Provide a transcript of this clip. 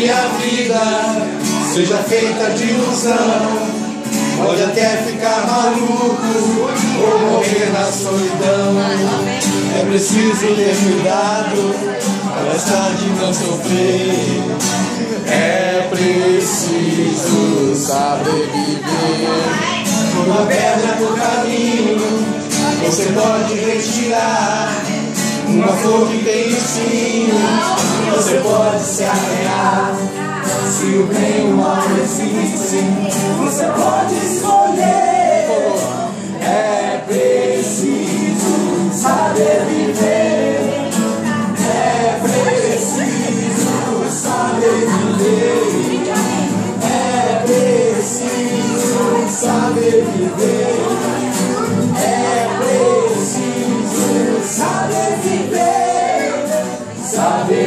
minha vida seja feita de ilusão. Pode até ficar maluco ou morrer na solidão. É preciso ter cuidado para mais tarde não sofrer. É preciso saber viver. Uma pedra no caminho você pode retirar. Uma flor que tem espinhos você pode se arranhar. Se o bem e o mal existem, você pode escolher. É preciso saber viver. É preciso saber viver. É preciso saber viver. É preciso saber viver. Saber